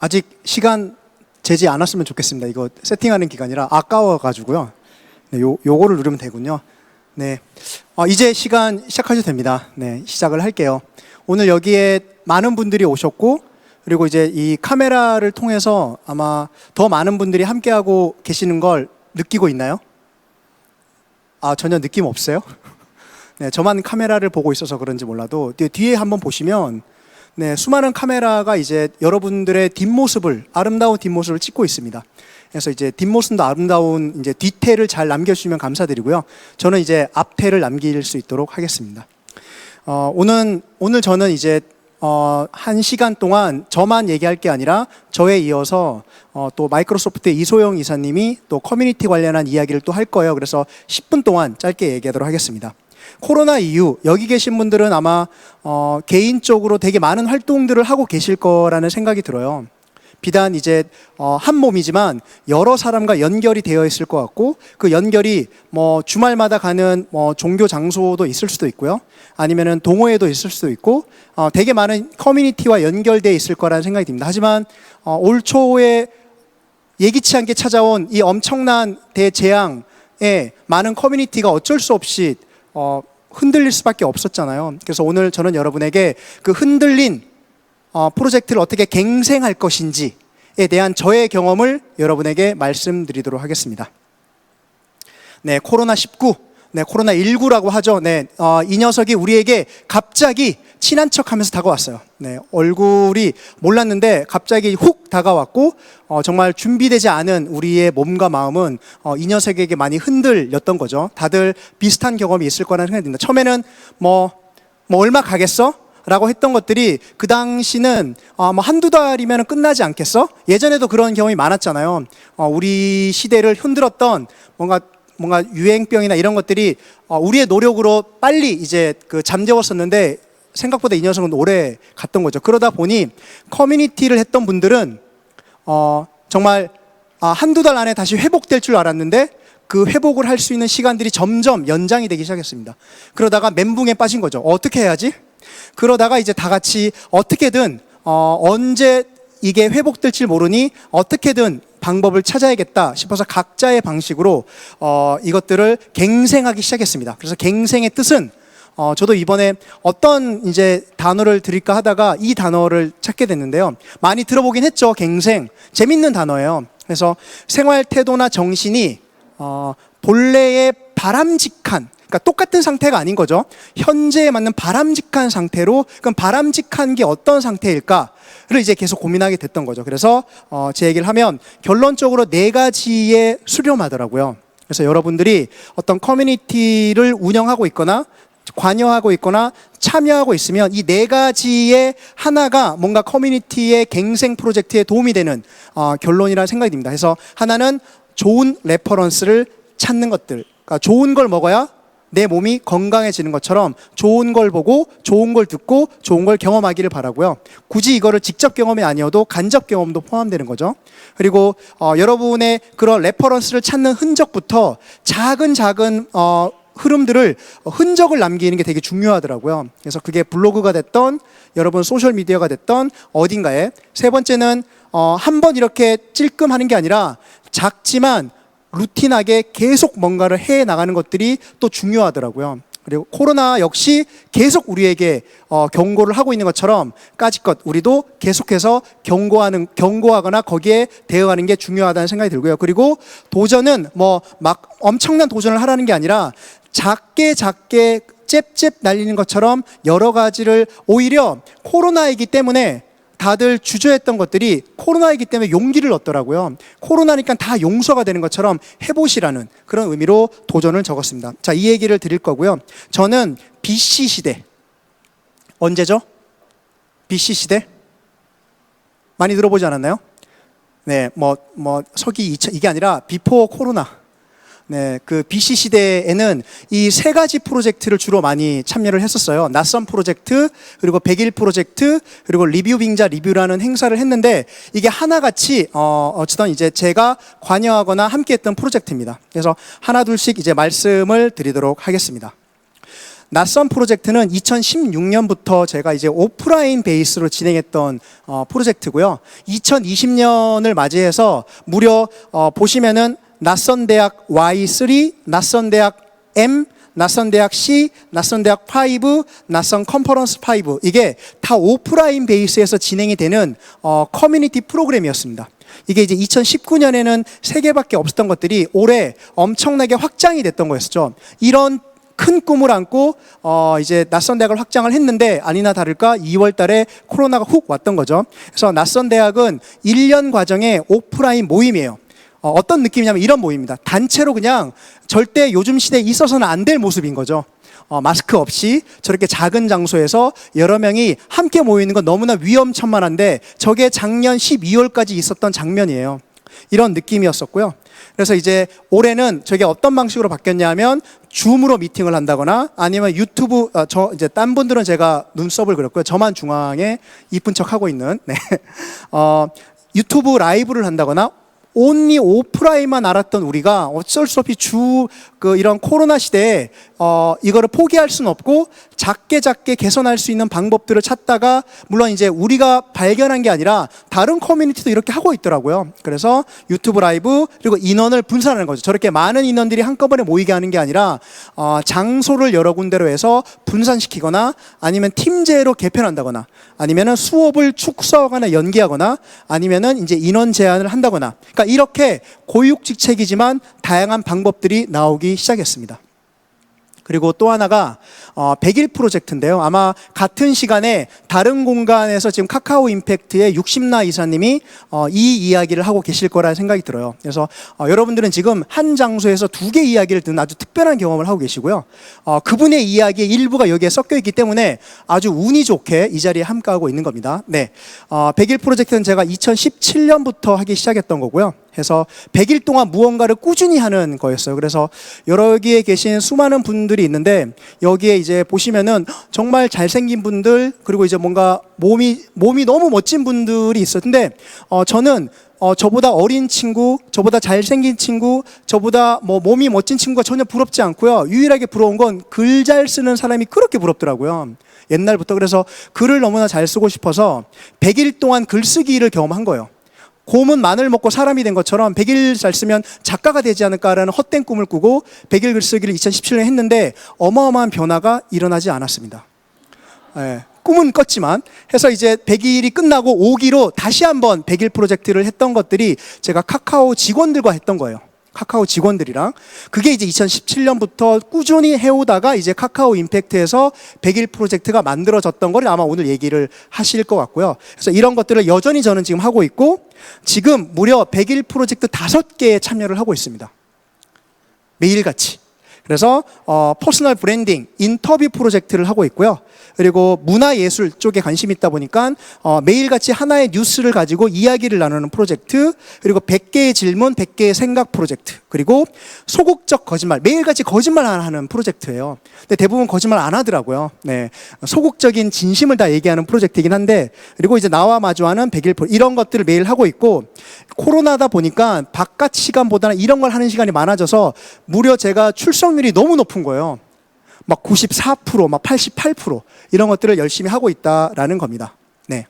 아직 시간 재지 않았으면 좋겠습니다. 이거 세팅하는 기간이라 아까워가지고요. 네, 요거를 누르면 되군요. 네, 이제 시간 시작하셔도 됩니다. 네, 시작을 할게요. 오늘 여기에 많은 분들이 오셨고, 그리고 이제 이 카메라를 통해서 아마 더 많은 분들이 함께하고 계시는 걸 느끼고 있나요? 전혀 느낌 없어요? 네, 저만 카메라를 보고 있어서 그런지 몰라도 뒤에 한번 보시면 네, 수많은 카메라가 이제 여러분들의 뒷모습을, 아름다운 뒷모습을 찍고 있습니다. 그래서 이제 뒷모습도 아름다운 이제 뒤태를 잘 남겨주시면 감사드리고요. 저는 이제 앞태를 남길 수 있도록 하겠습니다. 오늘 저는 이제 1시간 동안 저만 얘기할 게 아니라 저에 이어서 또 마이크로소프트의 이소영 이사님이 또 커뮤니티 관련한 이야기를 또 할 거예요. 그래서 10분 동안 짧게 얘기하도록 하겠습니다. 코로나 이후 여기 계신 분들은 아마 개인적으로 되게 많은 활동들을 하고 계실 거라는 생각이 들어요. 비단 이제 한 몸이지만 여러 사람과 연결이 되어 있을 것 같고, 그 연결이 뭐 주말마다 가는 뭐 종교 장소도 있을 수도 있고요, 아니면은 동호회도 있을 수도 있고, 되게 많은 커뮤니티와 연결되어 있을 거라는 생각이 듭니다. 하지만 올 초에 예기치 않게 찾아온 이 엄청난 대재앙에 많은 커뮤니티가 어쩔 수 없이 흔들릴 수밖에 없었잖아요. 그래서 오늘 저는 여러분에게 그 흔들린 프로젝트를 어떻게 갱생할 것인지에 대한 저의 경험을 여러분에게 말씀드리도록 하겠습니다. 네, 코로나19, 네, 코로나19라고 하죠. 네, 이 녀석이 우리에게 갑자기 친한 척하면서 다가왔어요. 네, 얼굴이 몰랐는데 갑자기 훅 다가왔고, 정말 준비되지 않은 우리의 몸과 마음은 이 녀석에게 많이 흔들렸던 거죠. 다들 비슷한 경험이 있을 거라는 생각이 듭니다. 처음에는 뭐 얼마 가겠어? 라고 했던 것들이 그 당시는 뭐 한두 달이면 끝나지 않겠어? 예전에도 그런 경험이 많았잖아요. 우리 시대를 흔들었던 뭔가 유행병이나 이런 것들이 우리의 노력으로 빨리 이제 잠재웠었는데, 생각보다 이 녀석은 오래 갔던 거죠. 그러다 보니 커뮤니티를 했던 분들은 정말 한두 달 안에 다시 회복될 줄 알았는데, 그 회복을 할 수 있는 시간들이 점점 연장이 되기 시작했습니다. 그러다가 멘붕에 빠진 거죠. 어떻게 해야지? 그러다가 이제 다 같이 어떻게든 언제 이게 회복될지 모르니 어떻게든 방법을 찾아야겠다 싶어서 각자의 방식으로 이것들을 갱생하기 시작했습니다. 그래서 갱생의 뜻은 저도 이번에 어떤 이제 단어를 드릴까 하다가 이 단어를 찾게 됐는데요. 많이 들어보긴 했죠. 갱생. 재밌는 단어예요. 그래서 생활 태도나 정신이 본래의 바람직한, 그러니까 똑같은 상태가 아닌 거죠. 현재에 맞는 바람직한 상태로, 그럼 바람직한 게 어떤 상태일까를 이제 계속 고민하게 됐던 거죠. 그래서 제 얘기를 하면 결론적으로 4가지에 수렴하더라고요. 그래서 여러분들이 어떤 커뮤니티를 운영하고 있거나 관여하고 있거나 참여하고 있으면 이 4가지의 하나가 뭔가 커뮤니티의 갱생 프로젝트에 도움이 되는 결론이라는 생각이 듭니다. 그래서 하나는 좋은 레퍼런스를 찾는 것들, 그러니까 좋은 걸 먹어야 내 몸이 건강해지는 것처럼 좋은 걸 보고 좋은 걸 듣고 좋은 걸 경험하기를 바라고요. 굳이 이거를 직접 경험이 아니어도 간접 경험도 포함되는 거죠. 그리고 여러분의 그런 레퍼런스를 찾는 흔적부터 작은 흐름들을, 흔적을 남기는 게 되게 중요하더라고요. 그래서 그게 블로그가 됐던, 여러분 소셜미디어가 됐던 어딘가에. 세 번째는 한번 이렇게 찔끔하는 게 아니라 작지만 루틴하게 계속 뭔가를 해 나가는 것들이 또 중요하더라고요. 그리고 코로나 역시 계속 우리에게 경고를 하고 있는 것처럼 까짓것 우리도 계속해서 경고하거나 거기에 대응하는 게 중요하다는 생각이 들고요. 그리고 도전은 막 엄청난 도전을 하라는 게 아니라 작게 잽 날리는 것처럼 여러 가지를, 오히려 코로나이기 때문에 다들 주저했던 것들이 코로나이기 때문에 용기를 얻더라고요. 코로나니까 다 용서가 되는 것처럼 해보시라는 그런 의미로 도전을 적었습니다. 자, 이 얘기를 드릴 거고요. 저는 BC 시대, 언제죠? BC 시대? 많이 들어보지 않았나요? 네, 서기 2000, 이게 아니라 비포 코로나. 네, 그 BC 시대에는 이 3가지 프로젝트를 주로 많이 참여를 했었어요. 낯선 프로젝트, 그리고 100일 프로젝트, 그리고 리뷰 빙자 리뷰라는 행사를 했는데, 이게 하나같이 어쨌든 이제 제가 관여하거나 함께했던 프로젝트입니다. 그래서 하나 둘씩 이제 말씀을 드리도록 하겠습니다. 낯선 프로젝트는 2016년부터 제가 이제 오프라인 베이스로 진행했던 프로젝트고요. 2020년을 맞이해서 무려 보시면은 낯선 대학 Y3, 낯선 대학 M, 낯선 대학 C, 낯선 대학 5, 낯선 컨퍼런스 5 이게 다 오프라인 베이스에서 진행이 되는 커뮤니티 프로그램이었습니다. 이게 이제 2019년에는 3개밖에 없었던 것들이 올해 엄청나게 확장이 됐던 거였죠. 이런 큰 꿈을 안고 이제 낯선 대학을 확장을 했는데 아니나 다를까 2월 달에 코로나가 훅 왔던 거죠. 그래서 낯선 대학은 1년 과정의 오프라인 모임이에요. 어떤 느낌이냐면 이런 모임입니다. 단체로 그냥 절대 요즘 시대에 있어서는 안 될 모습인 거죠. 마스크 없이 저렇게 작은 장소에서 여러 명이 함께 모이는 건 너무나 위험천만한데 저게 작년 12월까지 있었던 장면이에요. 이런 느낌이었었고요. 그래서 이제 올해는 저게 어떤 방식으로 바뀌었냐면 줌으로 미팅을 한다거나 아니면 유튜브 이제 딴 분들은 제가 눈썹을 그렸고요. 저만 중앙에 이쁜 척 하고 있는 유튜브 라이브를 한다거나 온리 오프라인만 알았던 우리가 어쩔 수 없이 이런 코로나 시대에 이거를 포기할 수는 없고 작게 개선할 수 있는 방법들을 찾다가 물론 이제 우리가 발견한 게 아니라 다른 커뮤니티도 이렇게 하고 있더라고요. 그래서 유튜브 라이브 그리고 인원을 분산하는 거죠. 저렇게 많은 인원들이 한꺼번에 모이게 하는 게 아니라 장소를 여러 군데로 해서 분산시키거나 아니면 팀제로 개편한다거나 아니면은 수업을 축소하거나 연기하거나 아니면은 이제 인원 제한을 한다거나 그러니까 이렇게 고육직책이지만 다양한 방법들이 나오기 시작했습니다. 그리고 또 하나가 100일 프로젝트인데요. 아마 같은 시간에 다른 공간에서 지금 카카오 임팩트의 60나 이사님이 이 이야기를 하고 계실 거라 생각이 들어요. 그래서 여러분들은 지금 한 장소에서 2개 이야기를 듣는 아주 특별한 경험을 하고 계시고요. 그분의 이야기의 일부가 여기에 섞여 있기 때문에 아주 운이 좋게 이 자리에 함께하고 있는 겁니다. 네, 100일 프로젝트는 제가 2017년부터 하기 시작했던 거고요. 해서 100일 동안 무언가를 꾸준히 하는 거였어요. 그래서 여기에 계신 수많은 분들이 있는데 여기에 이제 보시면은 정말 잘생긴 분들 그리고 이제 뭔가 몸이 너무 멋진 분들이 있어요. 근데 저는 저보다 어린 친구, 저보다 잘생긴 친구, 저보다 몸이 멋진 친구가 전혀 부럽지 않고요. 유일하게 부러운 건 글 잘 쓰는 사람이 그렇게 부럽더라고요. 옛날부터. 그래서 글을 너무나 잘 쓰고 싶어서 100일 동안 글쓰기를 경험한 거예요. 곰은 마늘 먹고 사람이 된 것처럼 100일 잘 쓰면 작가가 되지 않을까라는 헛된 꿈을 꾸고 100일 글쓰기를 2017년에 했는데 어마어마한 변화가 일어나지 않았습니다. 네, 꿈은 꿨지만 해서 이제 100일이 끝나고 5기로 다시 한번 100일 프로젝트를 했던 것들이 제가 카카오 직원들과 했던 거예요. 카카오 직원들이랑 그게 이제 2017년부터 꾸준히 해오다가 이제 카카오 임팩트에서 100일 프로젝트가 만들어졌던 걸 아마 오늘 얘기를 하실 것 같고요. 그래서 이런 것들을 여전히 저는 지금 하고 있고 지금 무려 100일 프로젝트 5개에 참여를 하고 있습니다. 매일같이. 그래서 퍼스널 브랜딩, 인터뷰 프로젝트를 하고 있고요. 그리고 문화예술 쪽에 관심이 있다 보니까 매일같이 하나의 뉴스를 가지고 이야기를 나누는 프로젝트, 그리고 100개의 질문, 100개의 생각 프로젝트, 그리고 소극적 거짓말, 매일같이 거짓말 하는 프로젝트예요. 근데 대부분 거짓말 안 하더라고요. 네, 소극적인 진심을 다 얘기하는 프로젝트이긴 한데, 그리고 이제 나와 마주하는 100일 이런 것들을 매일 하고 있고, 코로나다 보니까 바깥 시간보다는 이런 걸 하는 시간이 많아져서 무려 제가 출석률이 너무 높은 거예요. 막 94%, 막 88% 이런 것들을 열심히 하고 있다라는 겁니다. 네.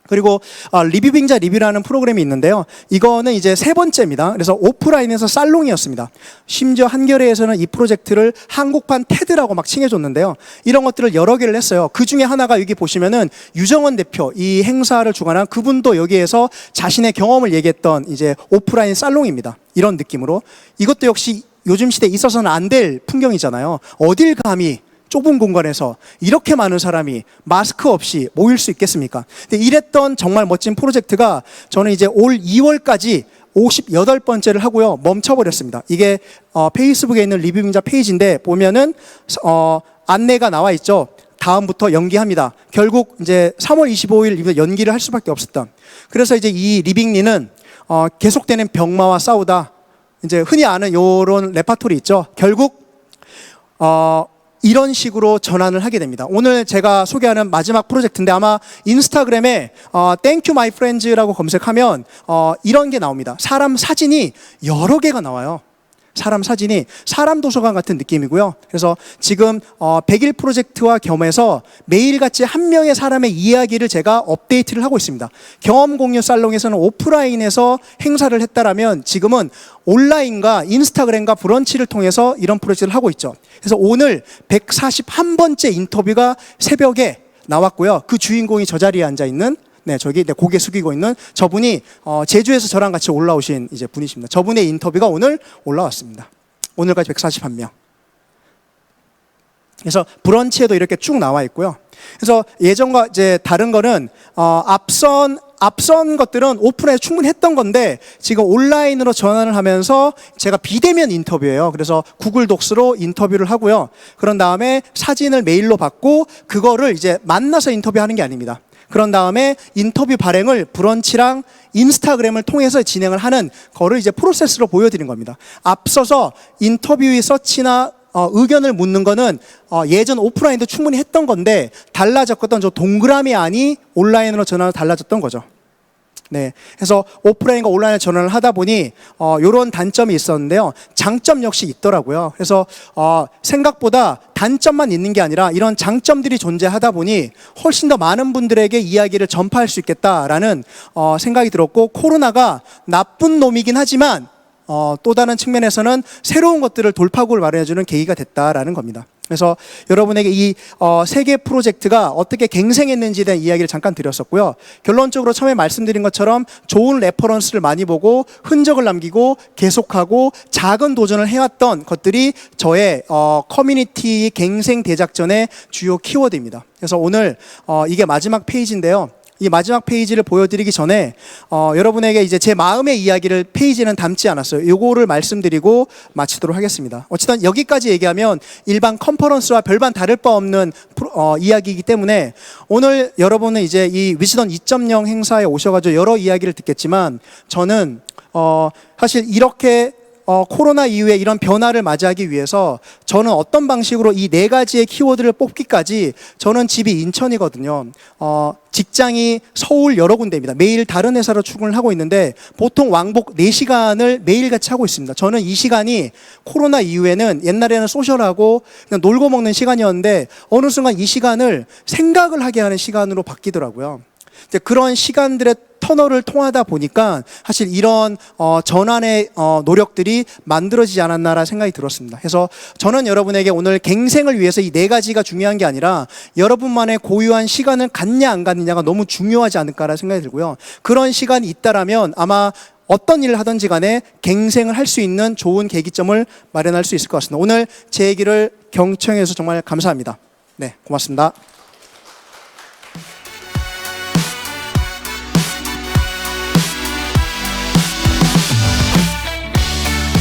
그리고 리뷰빙자 리뷰라는 프로그램이 있는데요. 이거는 이제 3번째입니다. 그래서 오프라인에서 살롱이었습니다. 심지어 한겨레에서는 이 프로젝트를 한국판 테드라고 막 칭해줬는데요. 이런 것들을 여러 개를 했어요. 그 중에 하나가 여기 보시면은 유정원 대표, 이 행사를 주관한 그분도 여기에서 자신의 경험을 얘기했던 이제 오프라인 살롱입니다. 이런 느낌으로. 이것도 역시 요즘 시대에 있어서는 안 될 풍경이잖아요. 어딜 감히 좁은 공간에서 이렇게 많은 사람이 마스크 없이 모일 수 있겠습니까? 근데 이랬던 정말 멋진 프로젝트가 저는 이제 올 2월까지 58번째를 하고요. 멈춰버렸습니다. 이게 페이스북에 있는 리뷰빙자 페이지인데 보면은 안내가 나와 있죠. 다음부터 연기합니다. 결국 이제 3월 25일 연기를 할 수밖에 없었던. 그래서 이제 이 리빙리는 계속되는 병마와 싸우다 이제 흔히 아는 요런 레파토리 있죠. 결국 이런 식으로 전환을 하게 됩니다. 오늘 제가 소개하는 마지막 프로젝트인데 아마 인스타그램에 Thank you my friends라고 검색하면 이런 게 나옵니다. 사람 사진이 여러 개가 나와요. 사람 사진이 사람 도서관 같은 느낌이고요. 그래서 지금 100일 프로젝트와 겸해서 매일같이 한 명의 사람의 이야기를 제가 업데이트를 하고 있습니다. 경험 공유 살롱에서는 오프라인에서 행사를 했다라면 지금은 온라인과 인스타그램과 브런치를 통해서 이런 프로젝트를 하고 있죠. 그래서 오늘 141번째 인터뷰가 새벽에 나왔고요. 그 주인공이 저 자리에 앉아 있는 저기 고개 숙이고 있는 저분이 제주에서 저랑 같이 올라오신 이제 분이십니다. 저분의 인터뷰가 오늘 올라왔습니다. 오늘까지 141명. 그래서 브런치에도 이렇게 쭉 나와 있고요. 그래서 예전과 이제 다른 거는 앞선 것들은 오프라인에 충분히 했던 건데 지금 온라인으로 전환을 하면서 제가 비대면 인터뷰예요. 그래서 구글 독스로 인터뷰를 하고요. 그런 다음에 사진을 메일로 받고 그거를 이제 만나서 인터뷰하는 게 아닙니다. 그런 다음에 인터뷰 발행을 브런치랑 인스타그램을 통해서 진행을 하는 거를 이제 프로세스로 보여드린 겁니다. 앞서서 인터뷰의 서치나 의견을 묻는 거는 예전 오프라인도 충분히 했던 건데 달라졌던 저 동그라미 안이 온라인으로 전환을 달라졌던 거죠. 네, 그래서 오프라인과 온라인을 전환을 하다 보니 이런 단점이 있었는데요. 장점 역시 있더라고요. 그래서 생각보다 단점만 있는 게 아니라 이런 장점들이 존재하다 보니 훨씬 더 많은 분들에게 이야기를 전파할 수 있겠다라는 생각이 들었고, 코로나가 나쁜 놈이긴 하지만 또 다른 측면에서는 새로운 것들을 돌파구를 마련해주는 계기가 됐다라는 겁니다. 그래서 여러분에게 이 세 개 프로젝트가 어떻게 갱생했는지에 대한 이야기를 잠깐 드렸었고요. 결론적으로 처음에 말씀드린 것처럼 좋은 레퍼런스를 많이 보고 흔적을 남기고 계속하고 작은 도전을 해왔던 것들이 저의 커뮤니티 갱생 대작전의 주요 키워드입니다. 그래서 오늘 이게 마지막 페이지인데요. 이 마지막 페이지를 보여드리기 전에 여러분에게 이제 제 마음의 이야기를 페이지는 담지 않았어요. 요거를 말씀드리고 마치도록 하겠습니다. 어쨌든 여기까지 얘기하면 일반 컨퍼런스와 별반 다를 바 없는 이야기이기 때문에 오늘 여러분은 이제 이 위즈덤 2.0 행사에 오셔가지고 여러 이야기를 듣겠지만 저는 사실 이렇게 코로나 이후에 이런 변화를 맞이하기 위해서 저는 어떤 방식으로 이 네 가지의 키워드를 뽑기까지, 저는 집이 인천이거든요. 직장이 서울 여러 군데입니다. 매일 다른 회사로 출근을 하고 있는데 보통 왕복 4시간을 매일같이 하고 있습니다. 저는 이 시간이 코로나 이후에는 옛날에는 소셜하고 그냥 놀고 먹는 시간이었는데 어느 순간 이 시간을 생각을 하게 하는 시간으로 바뀌더라고요. 이제 그런 시간들의 터널을 통하다 보니까 사실 이런 전환의 노력들이 만들어지지 않았나라는 생각이 들었습니다. 그래서 저는 여러분에게 오늘 갱생을 위해서 이 네 가지가 중요한 게 아니라 여러분만의 고유한 시간을 갖냐 안 갖느냐가 너무 중요하지 않을까라는 생각이 들고요. 그런 시간이 있다라면 아마 어떤 일을 하든지 간에 갱생을 할 수 있는 좋은 계기점을 마련할 수 있을 것 같습니다. 오늘 제 얘기를 경청해 주셔서 정말 감사합니다. 네, 고맙습니다.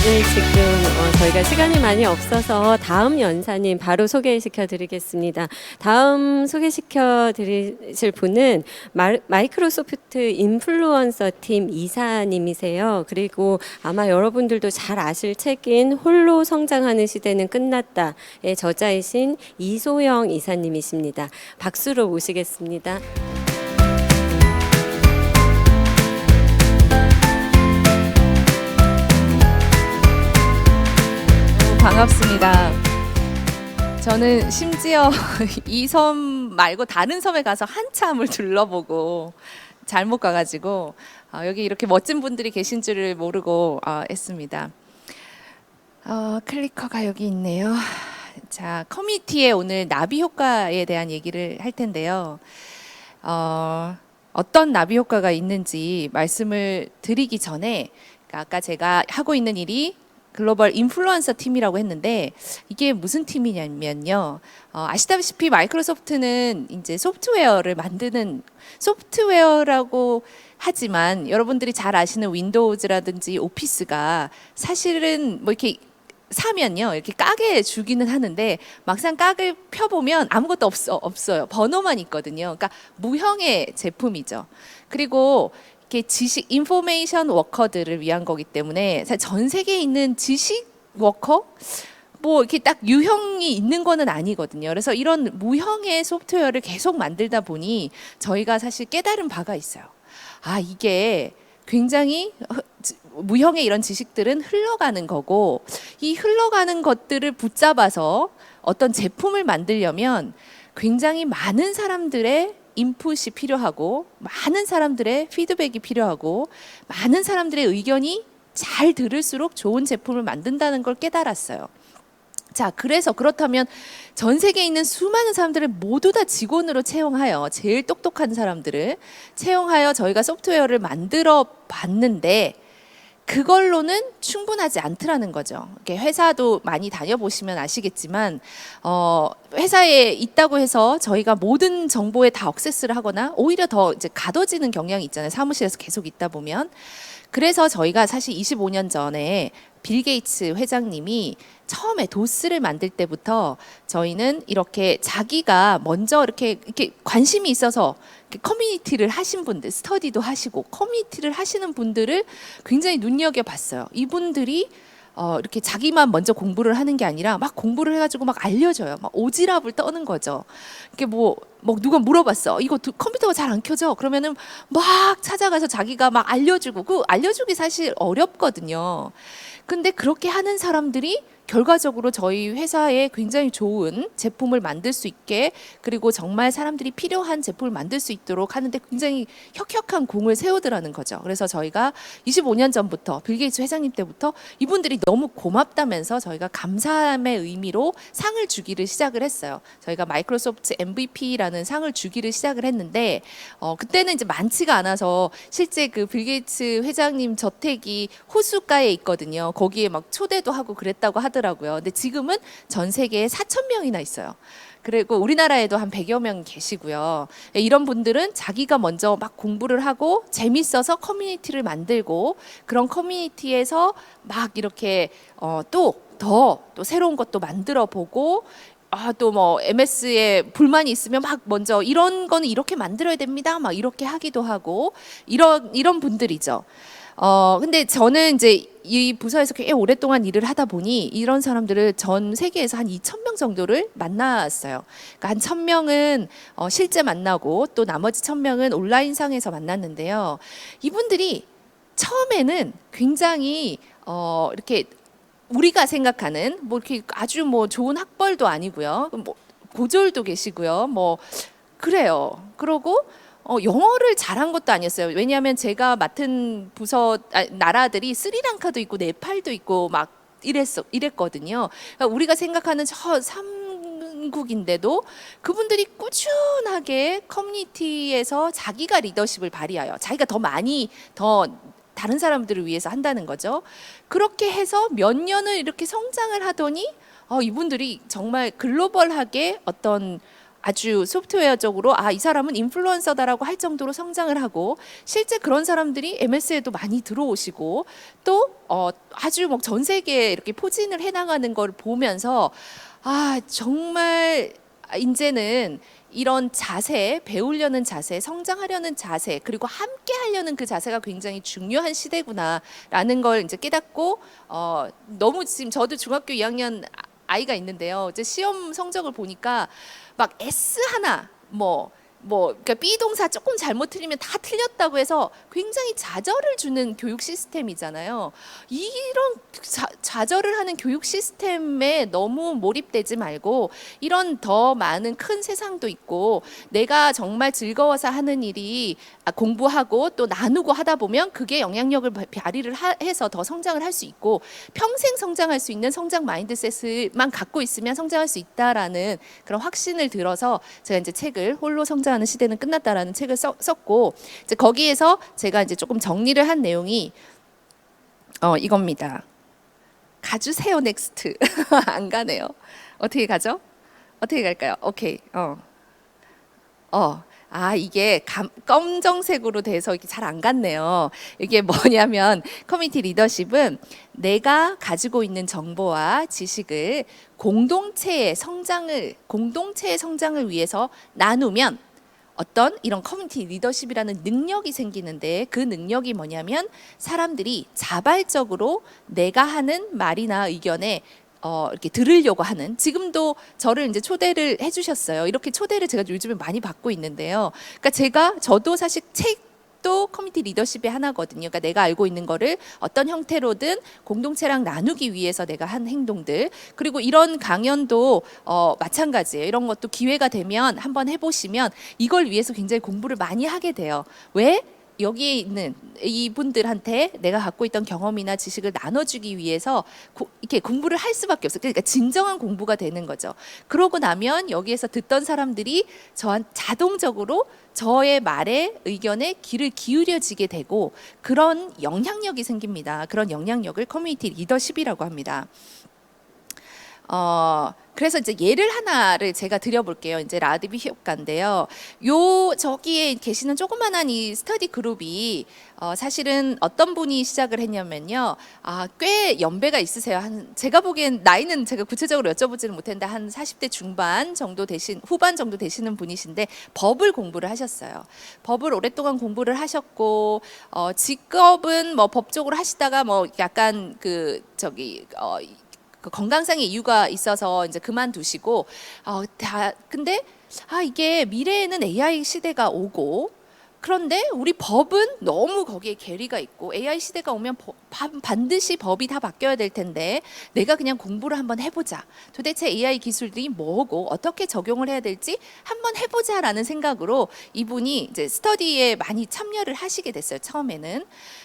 네, 지금 저희가 시간이 많이 없어서 다음 연사님 바로 소개시켜 드리겠습니다. 다음 소개시켜 드리실 분은 마이크로소프트 인플루언서 팀 이사님이세요. 그리고 아마 여러분들도 잘 아실 책인 홀로 성장하는 시대는 끝났다의 저자이신 이소영 이사님이십니다. 박수로 모시겠습니다. 반갑습니다. 저는 심지어 이 섬 말고 다른 섬에 가서 한참을 둘러보고 잘못 가가지고 여기 이렇게 멋진 분들이 계신 줄을 모르고 했습니다. 클리커가 여기 있네요. 자, 커뮤니티의 오늘 나비 효과에 대한 얘기를 할 텐데요. 어떤 나비 효과가 있는지 말씀을 드리기 전에, 아까 제가 하고 있는 일이 글로벌 인플루언서 팀이라고 했는데 이게 무슨 팀이냐면요. 아시다시피 마이크로소프트는 이제 소프트웨어를 만드는 소프트웨어라고 하지만 여러분들이 잘 아시는 윈도우즈라든지 오피스가 사실은 뭐 이렇게 사면요, 이렇게 까게 주기는 하는데 막상 깍을 펴보면 아무것도 없어요. 번호만 있거든요. 그러니까 무형의 제품이죠. 그리고 지식, 인포메이션 워커들을 위한 거기 때문에 사실 전 세계에 있는 지식 워커? 뭐 이렇게 딱 유형이 있는 거는 아니거든요. 그래서 이런 무형의 소프트웨어를 계속 만들다 보니 저희가 사실 깨달은 바가 있어요. 이게 굉장히 무형의 이런 지식들은 흘러가는 거고, 이 흘러가는 것들을 붙잡아서 어떤 제품을 만들려면 굉장히 많은 사람들의 인풋이 필요하고, 많은 사람들의 피드백이 필요하고, 많은 사람들의 의견이 잘 들을수록 좋은 제품을 만든다는 걸 깨달았어요. 자, 그래서 그렇다면 전 세계에 있는 수많은 사람들을 모두 다 직원으로 채용하여, 제일 똑똑한 사람들을 채용하여 저희가 소프트웨어를 만들어 봤는데, 그걸로는 충분하지 않더라는 거죠. 이렇게 회사도 많이 다녀보시면 아시겠지만, 회사에 있다고 해서 저희가 모든 정보에 다 액세스를 하거나 오히려 더 이제 가둬지는 경향이 있잖아요. 사무실에서 계속 있다 보면. 그래서 저희가 사실 25년 전에 빌 게이츠 회장님이 처음에 도스를 만들 때부터 저희는 이렇게 자기가 먼저 이렇게 관심이 있어서 이렇게 커뮤니티를 하신 분들, 스터디도 하시고 커뮤니티를 하시는 분들을 굉장히 눈여겨봤어요. 이분들이 이렇게 자기만 먼저 공부를 하는 게 아니라 막 공부를 해가지고 막 알려줘요. 막 오지랖을 떠는 거죠. 이렇게 뭐 누가 물어봤어. 이거 컴퓨터가 잘 안 켜져. 그러면은 막 찾아가서 자기가 막 알려주고, 그 알려주기 사실 어렵거든요. 근데 그렇게 하는 사람들이 결과적으로 저희 회사에 굉장히 좋은 제품을 만들 수 있게, 그리고 정말 사람들이 필요한 제품을 만들 수 있도록 하는데 굉장히 혁혁한 공을 세우더라는 거죠. 그래서 저희가 25년 전부터 빌 게이츠 회장님 때부터 이분들이 너무 고맙다면서 저희가 감사함의 의미로 상을 주기를 시작을 했어요. 저희가 마이크로소프트 MVP라는 상을 주기를 시작을 했는데, 그때는 이제 많지가 않아서 실제 그 빌 게이츠 회장님 저택이 호숫가에 있거든요. 거기에 막 초대도 하고 그랬다고 하더라고요. 근데 지금은 전 세계에 4,000명이나 있어요. 그리고 우리나라에도 한 100여 명 계시고요. 이런 분들은 자기가 먼저 막 공부를 하고 재밌어서 커뮤니티를 만들고, 그런 커뮤니티에서 막 이렇게 또 새로운 것도 만들어 보고, 또 뭐 MS에 불만이 있으면 막 먼저 이런 거는 이렇게 만들어야 됩니다. 막 이렇게 하기도 하고, 이런 분들이죠. 근데 저는 이제 이 부서에서 꽤 오랫동안 일을 하다 보니 이런 사람들을 전 세계에서 한 2,000명 정도를 만났어요. 그러니까 한 1,000명은 실제 만나고, 또 나머지 1,000명은 온라인상에서 만났는데요. 이분들이 처음에는 굉장히 이렇게 우리가 생각하는 뭐 이렇게 아주 뭐 좋은 학벌도 아니고요. 뭐 고졸도 계시고요. 뭐 그래요. 그러고 영어를 잘한 것도 아니었어요. 왜냐하면 제가 맡은 나라들이 스리랑카도 있고 네팔도 있고 막 이랬거든요. 그러니까 우리가 생각하는 저 삼국인데도 그분들이 꾸준하게 커뮤니티에서 자기가 리더십을 발휘하여 자기가 더 다른 사람들을 위해서 한다는 거죠. 그렇게 해서 몇 년을 이렇게 성장을 하더니 이분들이 정말 글로벌하게 어떤 아주 소프트웨어적으로 이 사람은 인플루언서다라고 할 정도로 성장을 하고, 실제 그런 사람들이 MS에도 많이 들어오시고, 또 아주 뭐 전 세계에 이렇게 포진을 해나가는 걸 보면서 정말 이제는 이런 자세, 배우려는 자세, 성장하려는 자세, 그리고 함께 하려는 그 자세가 굉장히 중요한 시대구나라는 걸 이제 깨닫고, 너무 지금 저도 중학교 2학년 아이가 있는데요. 이제 시험 성적을 보니까 막 S 하나 그러니까 B 동사 조금 잘못 틀리면 다 틀렸다고 해서 굉장히 좌절을 주는 교육 시스템이잖아요. 이런 좌절을 하는 교육 시스템에 너무 몰입되지 말고, 이런 더 많은 큰 세상도 있고, 내가 정말 즐거워서 하는 일이 공부하고 또 나누고 하다 보면 그게 영향력을 발휘를 해서 더 성장을 할 수 있고, 평생 성장할 수 있는 성장 마인드셋만 갖고 있으면 성장할 수 있다라는 그런 확신을 들어서 제가 이제 책을 홀로 성장하는 시대는 끝났다라는 책을 썼고, 이제 거기에서 제가 이제 조금 정리를 한 내용이 이겁니다. 가주세요 넥스트. 안 가네요. 어떻게 가죠? 어떻게 갈까요? 오케이. 이게 검정색으로 돼서 이게 잘 안 갔네요. 이게 뭐냐면, 커뮤니티 리더십은 내가 가지고 있는 정보와 지식을 공동체의 성장을 위해서 나누면 어떤 이런 커뮤니티 리더십이라는 능력이 생기는데, 그 능력이 뭐냐면 사람들이 자발적으로 내가 하는 말이나 의견에 이렇게 들으려고 하는, 지금도 저를 이제 초대를 해주셨어요. 이렇게 초대를 제가 요즘에 많이 받고 있는데요. 그러니까 저도 사실 그것도 커뮤니티 리더십의 하나거든요. 그러니까 내가 알고 있는 거를 어떤 형태로든 공동체랑 나누기 위해서 내가 한 행동들. 그리고 이런 강연도 마찬가지예요. 이런 것도 기회가 되면 한번 해보시면 이걸 위해서 굉장히 공부를 많이 하게 돼요. 왜? 여기에 있는 이분들한테 내가 갖고 있던 경험이나 지식을 나눠주기 위해서 이렇게 공부를 할 수밖에 없어요. 그러니까 진정한 공부가 되는 거죠. 그러고 나면 여기에서 듣던 사람들이 자동적으로 저의 말에 의견에 귀를 기울여지게 되고 그런 영향력이 생깁니다. 그런 영향력을 커뮤니티 리더십이라고 합니다. 그래서 이제 예를 하나를 제가 드려볼게요. 이제 라디비 효과인데요. 저기에 계시는 조그만한 이 스터디 그룹이 사실은 어떤 분이 시작을 했냐면요. 꽤 연배가 있으세요. 제가 보기엔 나이는 제가 구체적으로 여쭤보지는 못했는데 한 40대 중반 정도 후반 정도 되시는 분이신데 법을 공부를 하셨어요. 법을 오랫동안 공부를 하셨고 직업은 뭐 법적으로 하시다가 뭐 약간 그 건강상의 이유가 있어서 이제 그만두시고 근데 이게 미래에는 AI 시대가 오고 그런데 우리 법은 너무 거기에 괴리가 있고 AI 시대가 오면 반드시 법이 다 바뀌어야 될 텐데 내가 그냥 공부를 한번 해보자. 도대체 AI 기술들이 뭐고 어떻게 적용을 해야 될지 한번 해보자라는 생각으로 이분이 이제 스터디에 많이 참여를 하시게 됐어요. 처음에는.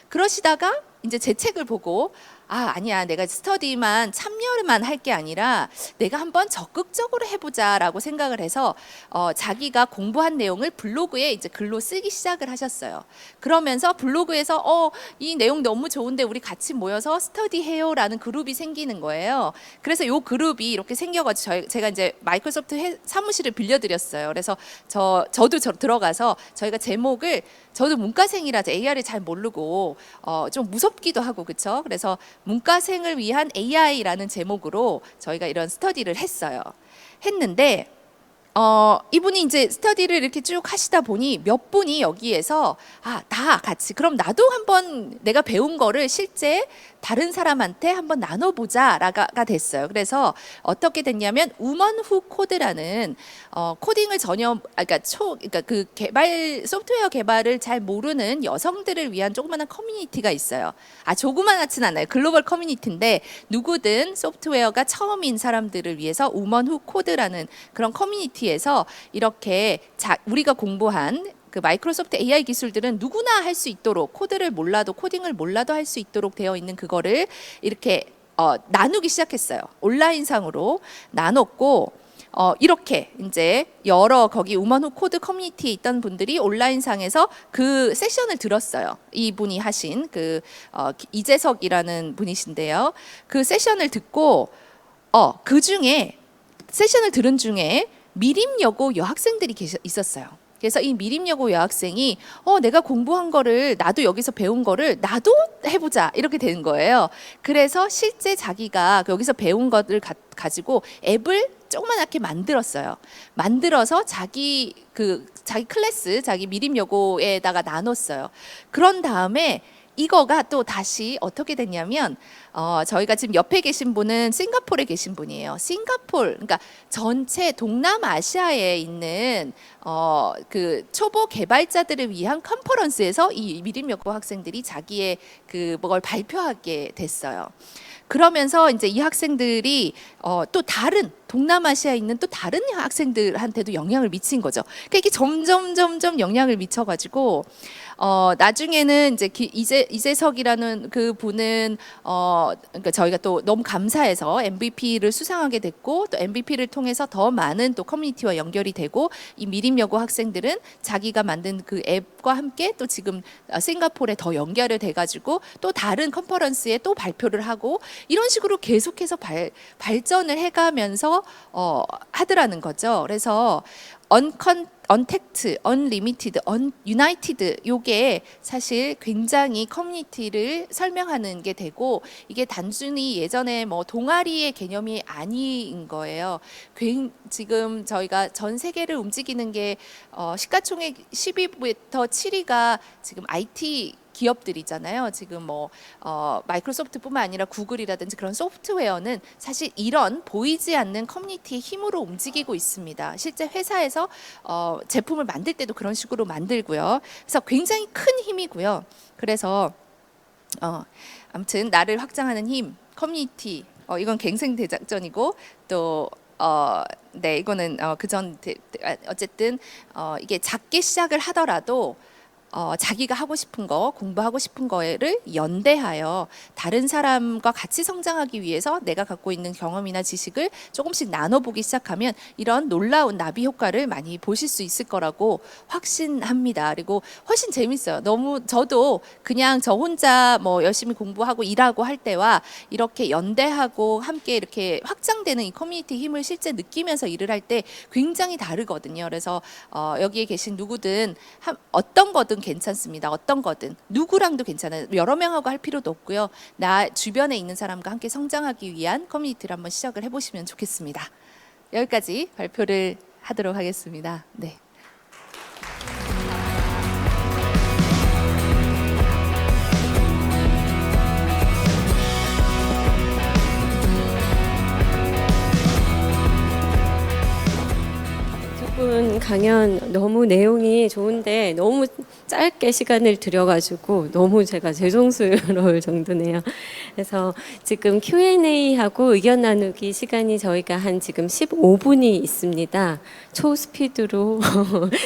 그러시다가 이제 제 책을 보고 아니야, 내가 스터디만 참여만 할 게 아니라 내가 한번 적극적으로 해보자라고 생각을 해서 자기가 공부한 내용을 블로그에 이제 글로 쓰기 시작을 하셨어요. 그러면서 블로그에서 이 내용 너무 좋은데 우리 같이 모여서 스터디해요라는 그룹이 생기는 거예요. 그래서 이 그룹이 이렇게 생겨가지고 제가 이제 마이크로소프트 사무실을 빌려드렸어요. 그래서 저도 들어가서 저희가 제목을 저도 문과생이라서 AI를 잘 모르고 좀 무섭기도 하고 그렇죠. 그래서 문과생을 위한 AI라는 제목으로 저희가 이런 스터디를 했는데 이분이 이제 스터디를 이렇게 쭉 하시다 보니 몇 분이 여기에서 다 같이 그럼 나도 한번 내가 배운 거를 실제 다른 사람한테 한번 나눠보자가 됐어요. 그래서 어떻게 됐냐면 우먼 후 코드라는 코딩을 전혀 그러니까 그 소프트웨어 개발을 잘 모르는 여성들을 위한 조그마한 커뮤니티가 있어요. 조그만하진 않아요. 글로벌 커뮤니티인데 누구든 소프트웨어가 처음인 사람들을 위해서 우먼 후 코드라는 그런 커뮤니티에서 이렇게 우리가 공부한 그 마이크로소프트 AI 기술들은 누구나 할 수 있도록 코딩을 몰라도 할 수 있도록 되어 있는 그거를 이렇게 나누기 시작했어요. 온라인상으로 나눴고 이렇게 이제 여러 거기 우먼 후 코드 커뮤니티에 있던 분들이 온라인상에서 그 세션을 들었어요. 이분이 하신 이재석이라는 분이신데요. 그 세션을 듣고 그 중에 세션을 들은 중에 미림여고 여학생들이 있었어요. 그래서 이 미림여고 여학생이 내가 공부한 거를 나도 여기서 배운 거를 나도 해보자 이렇게 되는 거예요. 그래서 실제 자기가 여기서 배운 것을 가지고 앱을 조그맣게 만들었어요. 만들어서 자기 클래스, 자기 미림여고에다가 나눴어요. 그런 다음에 이거가 또 다시 어떻게 됐냐면 저희가 지금 옆에 계신 분은 싱가포르에 계신 분이에요. 그러니까 전체 동남아시아에 있는 그 초보 개발자들을 위한 컨퍼런스에서 이 미림여고 학생들이 자기의 그걸 발표하게 됐어요. 그러면서 이제 이 학생들이 또 다른 동남아시아에 있는 또 다른 학생들한테도 영향을 미친 거죠. 그러니까 이게 점점 영향을 미쳐가지고 나중에는 이제 이재석이라는 그 분은 그러니까 저희가 또 너무 감사해서 MVP를 수상하게 됐고 또 MVP를 통해서 더 많은 또 커뮤니티와 연결이 되고 이 미림여고 학생들은 자기가 만든 그 앱과 함께 또 지금 싱가포르에 더 연결이 돼가지고 또 다른 컨퍼런스에 또 발표를 하고 이런 식으로 계속해서 발전을 해가면서 하더라는 거죠. 그래서 언택트, 언리미티드, 언유나이티드 요게 사실 굉장히 커뮤니티를 설명하는 게 되고 이게 단순히 예전에 뭐 동아리의 개념이 아닌 거예요. 지금 저희가 전 세계를 움직이는 게 시가총액 10위부터 7위가 지금 IT 기업들이잖아요. 지금 뭐 마이크로소프트뿐만 아니라 구글이라든지 그런 소프트웨어는 사실 이런 보이지 않는 커뮤니티의 힘으로 움직이고 있습니다. 실제 회사에서 제품을 만들 때도 그런 식으로 만들고요. 그래서 굉장히 큰 힘이고요. 그래서 아무튼 나를 확장하는 힘, 커뮤니티, 이건 갱생대작전이고 또 네, 이거는 그전 어쨌든 이게 작게 시작을 하더라도 자기가 하고 싶은 거, 공부하고 싶은 거를 연대하여 다른 사람과 같이 성장하기 위해서 내가 갖고 있는 경험이나 지식을 조금씩 나눠보기 시작하면 이런 놀라운 나비 효과를 많이 보실 수 있을 거라고 확신합니다. 그리고 훨씬 재밌어요. 너무 저도 그냥 저 혼자 뭐 열심히 공부하고 일하고 할 때와 이렇게 연대하고 함께 이렇게 확장되는 이 커뮤니티 힘을 실제 느끼면서 일을 할 때 굉장히 다르거든요. 그래서 여기에 계신 누구든 어떤 거든 괜찮습니다. 어떤 거든 누구랑도 괜찮아요. 여러 명하고 할 필요도 없고요. 나 주변에 있는 사람과 함께 성장하기 위한 커뮤니티를 한번 시작을 해보시면 좋겠습니다. 여기까지 발표를 하도록 하겠습니다. 네. 분 강연 너무 내용이 좋은데 너무 짧게 시간을 들여가지고 너무 제가 죄송스러울 정도네요. 그래서 지금 Q&A하고 의견 나누기 시간이 저희가 한 지금 15분이 있습니다. 초스피드로